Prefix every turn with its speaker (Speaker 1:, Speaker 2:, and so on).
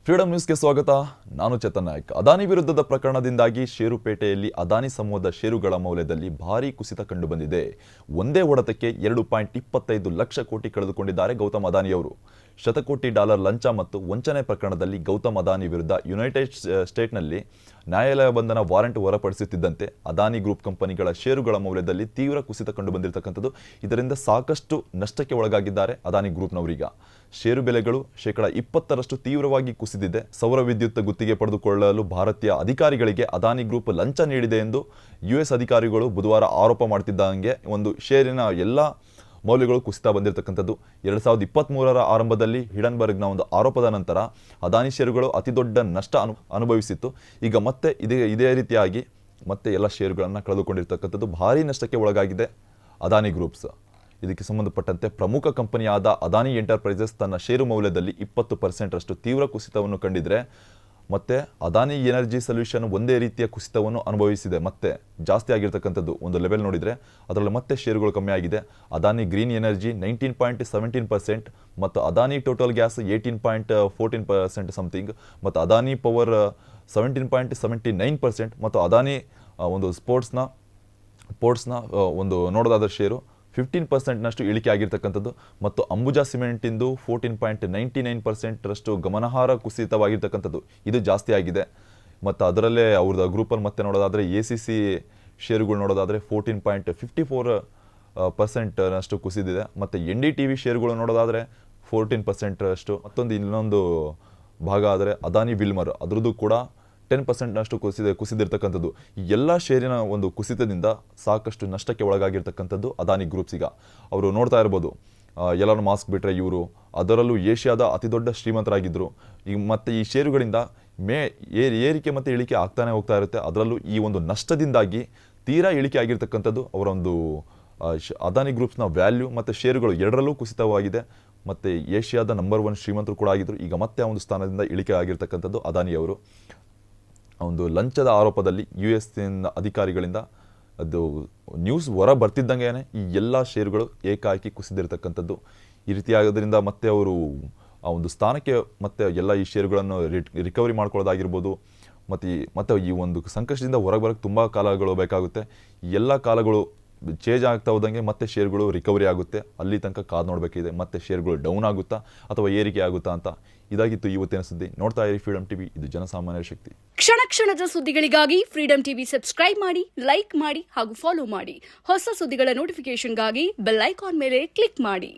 Speaker 1: Freedom ನ್ಯೂಸ್ಗೆ ಸ್ವಾಗತ. ನಾನು ಚೇತನ್ ನಾಯಕ್. ಅದಾನಿ ವಿರುದ್ಧದ ಪ್ರಕರಣದಿಂದಾಗಿ ಷೇರುಪೇಟೆಯಲ್ಲಿ ಅದಾನಿ ಸಮೂಹದ ಷೇರುಗಳ ಮೌಲ್ಯದಲ್ಲಿ ಭಾರೀ ಕುಸಿತ ಕಂಡುಬಂದಿದೆ. ಒಂದೇ ಹೊಡೆತಕ್ಕೆ 2.25 ಲಕ್ಷ ಕೋಟಿ ಕಳೆದುಕೊಂಡಿದ್ದಾರೆ ಗೌತಮ್ ಅದಾನಿಯವರು. ಶತಕೋಟಿ ಡಾಲರ್ ಲಂಚ ಮತ್ತು ವಂಚನೆ ಪ್ರಕರಣದಲ್ಲಿ ಗೌತಮ್ ಅದಾನಿ ವಿರುದ್ಧ ಯುನೈಟೆಡ್ ಸ್ಟೇಟ್ನಲ್ಲಿ ನ್ಯಾಯಾಲಯ ಬಂಧನ ವಾರೆಂಟ್ ಹೊರಪಡಿಸುತ್ತಿದ್ದಂತೆ ಅದಾನಿ ಗ್ರೂಪ್ ಕಂಪನಿಗಳ ಷೇರುಗಳ ಮೌಲ್ಯದಲ್ಲಿ ತೀವ್ರ ಕುಸಿತ ಕಂಡುಬಂದಿರತಕ್ಕಂಥದ್ದು. ಇದರಿಂದ ಸಾಕಷ್ಟು ನಷ್ಟಕ್ಕೆ ಒಳಗಾಗಿದ್ದಾರೆ ಅದಾನಿ ಗ್ರೂಪ್ನವರೀಗ. ಷೇರು ಬೆಲೆಗಳು 20% ತೀವ್ರವಾಗಿ ಕುಸಿದಿದೆ. ಸೌರ ವಿದ್ಯುತ್ ಗುತ್ತಿಗೆ ಪಡೆದುಕೊಳ್ಳಲು ಭಾರತೀಯ ಅಧಿಕಾರಿಗಳಿಗೆ ಅದಾನಿ ಗ್ರೂಪ್ ಲಂಚ ನೀಡಿದೆ ಎಂದು US ಅಧಿಕಾರಿಗಳು ಬುಧವಾರ ಆರೋಪ ಮಾಡುತ್ತಿದ್ದಂಗೆ ಒಂದು ಷೇರಿನ ಎಲ್ಲ ಮೌಲ್ಯಗಳು ಕುಸಿತ ಬಂದಿರತಕ್ಕಂಥದ್ದು. 2023ರ ಆರಂಭದಲ್ಲಿ ಹಿಡನ್ಬರ್ಗ್ನ ಒಂದು ಆರೋಪದ ನಂತರ ಅದಾನಿ ಷೇರುಗಳು ಅತಿದೊಡ್ಡ ನಷ್ಟ ಅನುಭವಿಸಿತ್ತು. ಈಗ ಮತ್ತೆ ಇದೇ ರೀತಿಯಾಗಿ ಮತ್ತೆ ಎಲ್ಲ ಷೇರುಗಳನ್ನು ಕಳೆದುಕೊಂಡಿರ್ತಕ್ಕಂಥದ್ದು. ಭಾರೀ ನಷ್ಟಕ್ಕೆ ಒಳಗಾಗಿದೆ ಅದಾನಿ ಗ್ರೂಪ್ಸ್. ಇದಕ್ಕೆ ಸಂಬಂಧಪಟ್ಟಂತೆ ಪ್ರಮುಖ ಕಂಪನಿಯಾದ ಅದಾನಿ ಎಂಟರ್ಪ್ರೈಸಸ್ ತನ್ನ ಷೇರು ಮೌಲ್ಯದಲ್ಲಿ 20% ತೀವ್ರ ಕುಸಿತವನ್ನು ಕಂಡಿದ್ರೆ, ಮತ್ತೆ ಅದಾನಿ ಎನರ್ಜಿ ಸೊಲ್ಯೂಷನ್ ಒಂದೇ ರೀತಿಯ ಕುಸಿತವನ್ನು ಅನುಭವಿಸಿದೆ. ಮತ್ತೆ ಜಾಸ್ತಿ ಆಗಿರ್ತಕ್ಕಂಥದ್ದು ಒಂದು ಲೆವೆಲ್ ನೋಡಿದರೆ ಅದರಲ್ಲಿ ಮತ್ತೆ ಷೇರುಗಳು ಕಮ್ಮಿ ಆಗಿದೆ. ಅದಾನಿ ಗ್ರೀನ್ ಎನರ್ಜಿ 19.17% ಮತ್ತು ಅದಾನಿ ಟೋಟಲ್ ಗ್ಯಾಸ್ 18.14% ಸಮಥಿಂಗ್, ಮತ್ತು ಅದಾನಿ ಪವರ್ 17.79% ಮತ್ತು ಅದಾನಿ ಒಂದು ಸ್ಪೋರ್ಟ್ಸ್ನ ಒಂದು ನೋಡೋದಾದ ಷೇರು 15% ಇಳಿಕೆ ಆಗಿರ್ತಕ್ಕಂಥದ್ದು. ಮತ್ತು ಅಂಬುಜಾ ಸಿಮೆಂಟಿಂದು 14.99% ಗಮನಾರ್ಹ ಕುಸಿತವಾಗಿರ್ತಕ್ಕಂಥದ್ದು. ಇದು ಜಾಸ್ತಿ ಆಗಿದೆ. ಮತ್ತು ಅದರಲ್ಲೇ ಅವ್ರದ್ದು ಗ್ರೂಪಲ್ಲಿ ಮತ್ತೆ ನೋಡೋದಾದರೆ ACC ಷೇರುಗಳು ನೋಡೋದಾದರೆ 14.54% ಕುಸಿದಿದೆ. ಮತ್ತು NDTV ಷೇರುಗಳು ನೋಡೋದಾದರೆ 14% ಮತ್ತೊಂದು ಇನ್ನೊಂದು ಭಾಗ ಆದರೆ ಅದಾನಿ ವಿಲ್ಮರ್ ಅದರದ್ದು ಕೂಡ 10% ಕುಸಿದಿರ್ತಕ್ಕಂಥದ್ದು. ಈ ಎಲ್ಲ ಷೇರಿನ ಒಂದು ಕುಸಿತದಿಂದ ಸಾಕಷ್ಟು ನಷ್ಟಕ್ಕೆ ಒಳಗಾಗಿರ್ತಕ್ಕಂಥದ್ದು ಅದಾನಿ ಗ್ರೂಪ್ಸ್. ಈಗ ಅವರು ನೋಡ್ತಾ ಇರ್ಬೋದು, ಎಲ್ಲರೂ ಮಾಸ್ಕ್ ಬಿಟ್ಟರೆ ಇವರು ಅದರಲ್ಲೂ ಏಷ್ಯಾದ ಅತಿದೊಡ್ಡ ಶ್ರೀಮಂತರಾಗಿದ್ದರು. ಈಗ ಮತ್ತೆ ಈ ಷೇರುಗಳಿಂದ ಏರಿಕೆ ಮತ್ತು ಇಳಿಕೆ ಆಗ್ತಾನೆ ಹೋಗ್ತಾ ಇರುತ್ತೆ. ಅದರಲ್ಲೂ ಈ ಒಂದು ನಷ್ಟದಿಂದಾಗಿ ತೀರಾ ಇಳಿಕೆ ಆಗಿರ್ತಕ್ಕಂಥದ್ದು ಅವರ ಒಂದು ಅದಾನಿ ಗ್ರೂಪ್ಸ್ನ ವ್ಯಾಲ್ಯೂ ಮತ್ತು ಷೇರುಗಳು ಎರಡರಲ್ಲೂ ಕುಸಿತವಾಗಿದೆ. ಮತ್ತು ಏಷ್ಯಾದ ನಂಬರ್ 1 ಶ್ರೀಮಂತರು ಕೂಡ ಆಗಿದ್ದರು. ಈಗ ಮತ್ತೆ ಆ ಒಂದು ಸ್ಥಾನದಿಂದ ಇಳಿಕೆ ಆಗಿರ್ತಕ್ಕಂಥದ್ದು ಅದಾನಿಯವರು. ಒಂದು ಲಂಚದ ಆರೋಪದಲ್ಲಿ US ಅಧಿಕಾರಿಗಳಿಂದ ಅದು ನ್ಯೂಸ್ ಹೊರ ಬರ್ತಿದ್ದಂಗೆ ಈ ಎಲ್ಲ ಷೇರುಗಳು ಏಕಾಏಕಿ ಕುಸಿದಿರ್ತಕ್ಕಂಥದ್ದು. ಈ ರೀತಿಯಾಗೋದ್ರಿಂದ ಮತ್ತೆ ಅವರು ಆ ಒಂದು ಸ್ಥಾನಕ್ಕೆ ಮತ್ತೆ ಎಲ್ಲ ಈ ಷೇರುಗಳನ್ನು ರಿಕವರಿ ಮಾಡ್ಕೊಳ್ಳೋದಾಗಿರ್ಬೋದು. ಮತ್ತು ಈ ಒಂದು ಸಂಕಷ್ಟದಿಂದ ಹೊರಗೆ ಬರೋಕ್ಕೆ ತುಂಬ ಕಾಲಗಳು ಬೇಕಾಗುತ್ತೆ. ಈ ಎಲ್ಲ ಕಾಲಗಳು ಚೇಂಜ್ ಆಗ್ತಾ ಹೋದಂಗೆ ಮತ್ತೆ ಷೇರುಗಳು ರಿಕವರಿ ಆಗುತ್ತೆ. ಅಲ್ಲಿ ತನಕ ಕಾದು ನೋಡಬೇಕಿದೆ, ಮತ್ತೆ ಷೇರುಗಳು ಡೌನ್ ಆಗುತ್ತಾ ಅಥವಾ ಏರಿಕೆ ಆಗುತ್ತಾ ಅಂತ. ಇದಾಗಿತ್ತು ಇವತ್ತಿನ ಸುದ್ದಿ. ನೋಡ್ತಾ ಇರಿ ಫ್ರೀಡಂ ಟಿವಿ, ಇದು ಜನಸಾಮಾನ್ಯರ ಶಕ್ತಿ.
Speaker 2: ಕ್ಷಣ ಕ್ಷಣದ ಸುದ್ದಿಗಳಿಗಾಗಿ ಫ್ರೀಡಂ ಟಿವಿ ಸಬ್ಸ್ಕ್ರೈಬ್ ಮಾಡಿ, ಲೈಕ್ ಮಾಡಿ ಹಾಗೂ ಫಾಲೋ ಮಾಡಿ. ಹೊಸ ಸುದ್ದಿಗಳ ನೋಟಿಫಿಕೇಶನ್ಗಾಗಿ ಬೆಲ್ ಐಕಾನ್ ಮೇಲೆ ಕ್ಲಿಕ್ ಮಾಡಿ.